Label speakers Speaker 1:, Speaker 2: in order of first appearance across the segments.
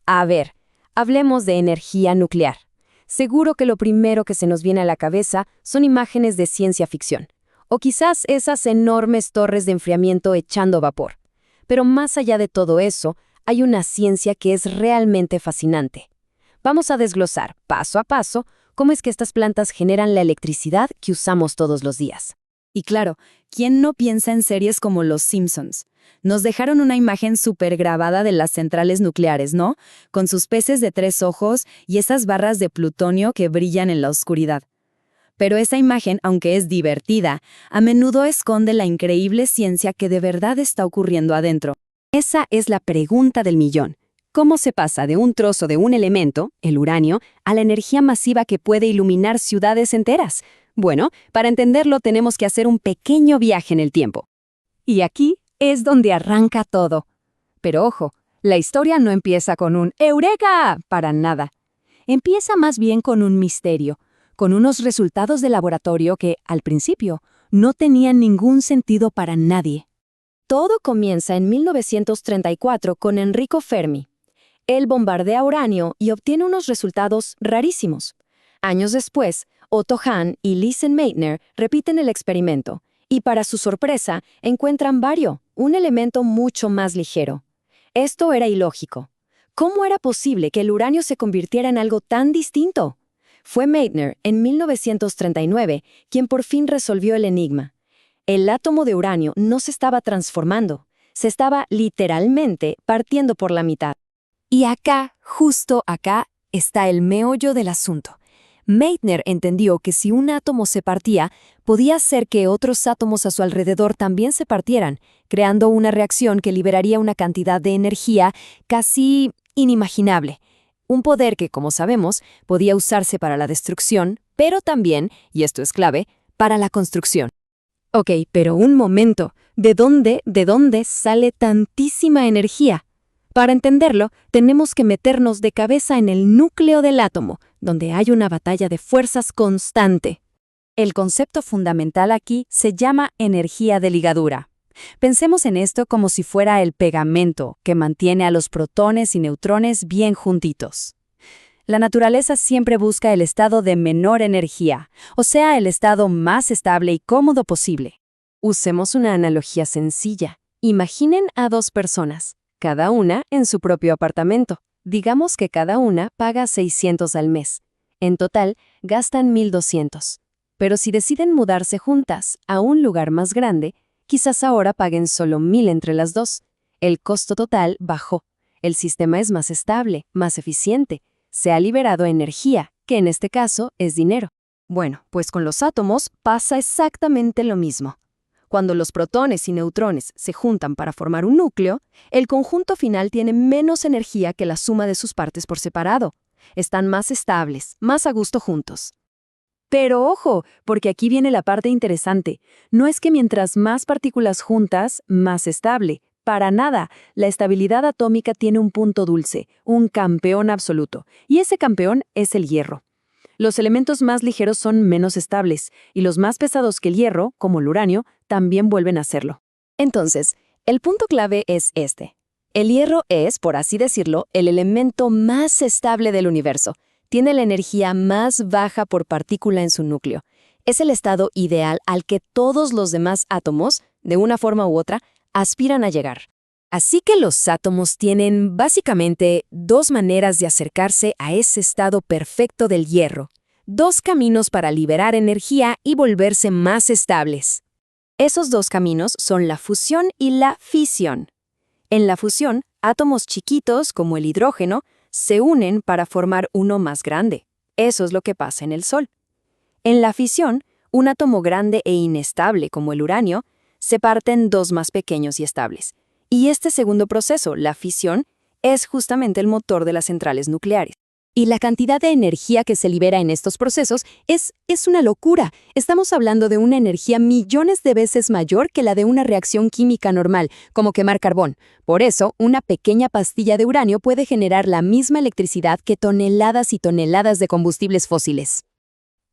Speaker 1: A ver, hablemos de energía nuclear. Seguro que lo primero que se nos viene a la cabeza son imágenes de ciencia ficción, o quizás esas enormes torres de enfriamiento echando vapor. Pero más allá de todo eso, hay una ciencia que es realmente fascinante. Vamos a desglosar, paso a paso, cómo es que estas plantas generan la electricidad que usamos todos los días.
Speaker 2: Y claro, ¿quién no piensa en series como Los Simpsons? Nos dejaron una imagen súper grabada de las centrales nucleares, ¿no? Con sus peces de 3 ojos y esas barras de plutonio que brillan en la oscuridad. Pero esa imagen, aunque es divertida, a menudo esconde la increíble ciencia que de verdad está ocurriendo adentro.
Speaker 1: Esa es la pregunta del millón. ¿Cómo se pasa de un trozo de un elemento, el uranio, a la energía masiva que puede iluminar ciudades enteras? Bueno, para entenderlo tenemos que hacer un pequeño viaje en el tiempo. Y aquí es donde arranca todo. Pero ojo, la historia no empieza con un ¡Eureka! Para nada. Empieza más bien con un misterio, con unos resultados de laboratorio que, al principio, no tenían ningún sentido para nadie. Todo comienza en 1934 con Enrico Fermi. Él bombardea uranio y obtiene unos resultados rarísimos. Años después, Otto Hahn y Lise Meitner repiten el experimento, y para su sorpresa, encuentran bario, un elemento mucho más ligero. Esto era ilógico. ¿Cómo era posible que el uranio se convirtiera en algo tan distinto? Fue Meitner, en 1939, quien por fin resolvió el enigma. El átomo de uranio no se estaba transformando, se estaba literalmente partiendo por la mitad. Y acá, justo acá, está el meollo del asunto. Meitner entendió que si un átomo se partía, podía hacer que otros átomos a su alrededor también se partieran, creando una reacción que liberaría una cantidad de energía casi inimaginable. Un poder que, como sabemos, podía usarse para la destrucción, pero también, y esto es clave, para la construcción. Ok, pero un momento, ¿de dónde sale tantísima energía? Para entenderlo, tenemos que meternos de cabeza en el núcleo del átomo, donde hay una batalla de fuerzas constante.
Speaker 2: El concepto fundamental aquí se llama energía de ligadura. Pensemos en esto como si fuera el pegamento que mantiene a los protones y neutrones bien juntitos. La naturaleza siempre busca el estado de menor energía, o sea, el estado más estable y cómodo posible.
Speaker 1: Usemos una analogía sencilla. Imaginen a 2 personas, cada una en su propio apartamento. Digamos que cada una paga $600 al mes. En total, gastan $1,200. Pero si deciden mudarse juntas a un lugar más grande, quizás ahora paguen solo $1,000 entre las dos. El costo total bajó. El sistema es más estable, más eficiente. Se ha liberado energía, que en este caso es dinero. Bueno, pues con los átomos pasa exactamente lo mismo. Cuando los protones y neutrones se juntan para formar un núcleo, el conjunto final tiene menos energía que la suma de sus partes por separado. Están más estables, más a gusto juntos.
Speaker 2: Pero ojo, porque aquí viene la parte interesante. No es que mientras más partículas juntas, más estable. Para nada, la estabilidad atómica tiene un punto dulce, un campeón absoluto, y ese campeón es el hierro. Los elementos más ligeros son menos estables, y los más pesados que el hierro, como el uranio, también vuelven a serlo.
Speaker 1: Entonces, el punto clave es este. El hierro es, por así decirlo, el elemento más estable del universo. Tiene la energía más baja por partícula en su núcleo. Es el estado ideal al que todos los demás átomos, de una forma u otra, aspiran a llegar. Así que los átomos tienen, básicamente, 2 maneras de acercarse a ese estado perfecto del hierro. 2 caminos para liberar energía y volverse más estables. Esos 2 caminos son la fusión y la fisión. En la fusión, átomos chiquitos, como el hidrógeno, se unen para formar uno más grande. Eso es lo que pasa en el Sol. En la fisión, un átomo grande e inestable, como el uranio, se parte en 2 más pequeños y estables. Y este segundo proceso, la fisión, es justamente el motor de las centrales nucleares. Y la cantidad de energía que se libera en estos procesos es una locura. Estamos hablando de una energía millones de veces mayor que la de una reacción química normal, como quemar carbón. Por eso, una pequeña pastilla de uranio puede generar la misma electricidad que toneladas y toneladas de combustibles fósiles.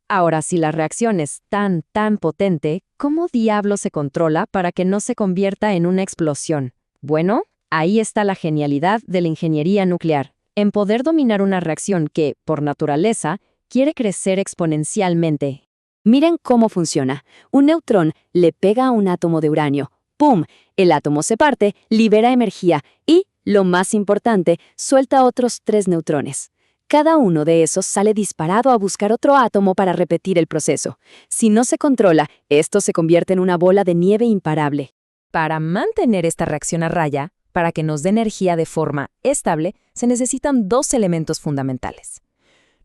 Speaker 1: Ahora, si la reacción es tan potente, ¿cómo diablos se controla para que no se convierta en una explosión? Bueno, ahí está la genialidad de la ingeniería nuclear. en poder dominar una reacción que, por naturaleza, quiere crecer exponencialmente. Miren cómo funciona. Un neutrón le pega a un átomo de uranio. ¡Pum! El átomo se parte, libera energía y, lo más importante, suelta otros 3 neutrones. Cada uno de esos sale disparado a buscar otro átomo para repetir el proceso. Si no se controla, esto se convierte en una bola de nieve imparable.
Speaker 2: Para mantener esta reacción a raya, para que nos dé energía de forma estable, se necesitan 2 elementos fundamentales.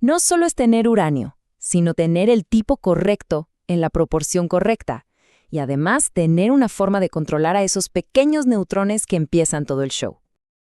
Speaker 2: No solo es tener uranio, sino tener el tipo correcto en la proporción correcta, y además tener una forma de controlar a esos pequeños neutrones que empiezan todo el show.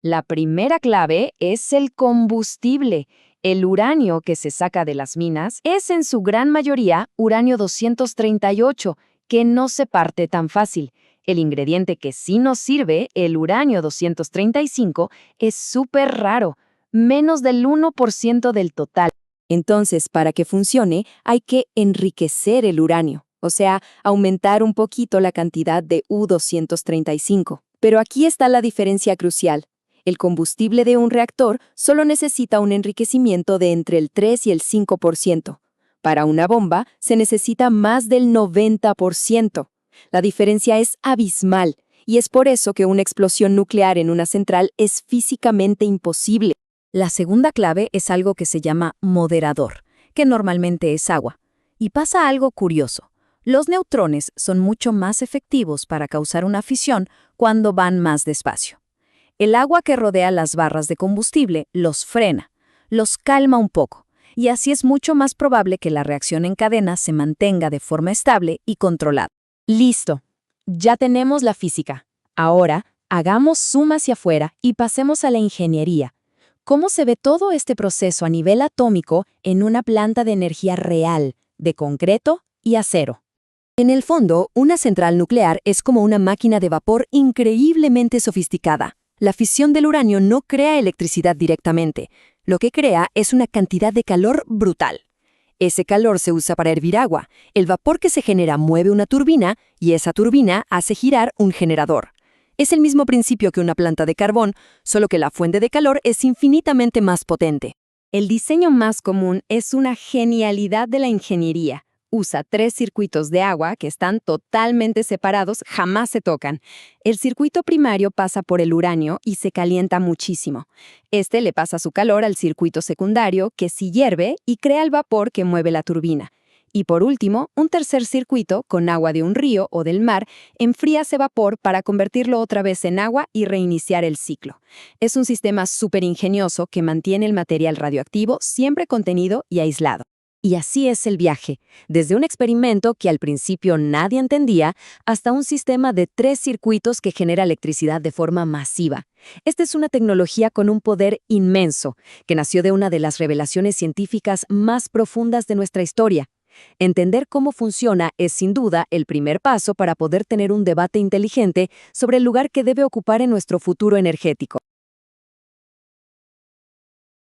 Speaker 2: La primera clave es el combustible. El uranio que se saca de las minas es en su gran mayoría uranio 238, que no se parte tan fácil. El ingrediente que sí nos sirve, el uranio 235, es súper raro, menos del 1% del total.
Speaker 1: Entonces, para que funcione, hay que enriquecer el uranio, o sea, aumentar un poquito la cantidad de U235. Pero aquí está la diferencia crucial. El combustible de un reactor solo necesita un enriquecimiento de entre el 3 y el 5%. Para una bomba se necesita más del 90%. La diferencia es abismal, y es por eso que una explosión nuclear en una central es físicamente imposible.
Speaker 2: La segunda clave es algo que se llama moderador, que normalmente es agua. Y pasa algo curioso. Los neutrones son mucho más efectivos para causar una fisión cuando van más despacio. El agua que rodea las barras de combustible los frena, los calma un poco, y así es mucho más probable que la reacción en cadena se mantenga de forma estable y controlada.
Speaker 1: Listo. Ya tenemos la física. Ahora, hagamos zoom hacia afuera y pasemos a la ingeniería. ¿Cómo se ve todo este proceso a nivel atómico en una planta de energía real, de concreto y acero? En el fondo, una central nuclear es como una máquina de vapor increíblemente sofisticada. La fisión del uranio no crea electricidad directamente. Lo que crea es una cantidad de calor brutal. Ese calor se usa para hervir agua. El vapor que se genera mueve una turbina y esa turbina hace girar un generador. Es el mismo principio que una planta de carbón, solo que la fuente de calor es infinitamente más potente. El diseño más común es una genialidad de la ingeniería. Usa 3 circuitos de agua que están totalmente separados, jamás se tocan. El circuito primario pasa por el uranio y se calienta muchísimo. Este le pasa su calor al circuito secundario, que sí hierve y crea el vapor que mueve la turbina. Y por último, un tercer circuito, con agua de un río o del mar, enfría ese vapor para convertirlo otra vez en agua y reiniciar el ciclo. Es un sistema súper ingenioso que mantiene el material radioactivo siempre contenido y aislado. Y así es el viaje, desde un experimento que al principio nadie entendía, hasta un sistema de 3 circuitos que genera electricidad de forma masiva. Esta es una tecnología con un poder inmenso, que nació de una de las revelaciones científicas más profundas de nuestra historia. Entender cómo funciona es sin duda el primer paso para poder tener un debate inteligente sobre el lugar que debe ocupar en nuestro futuro energético.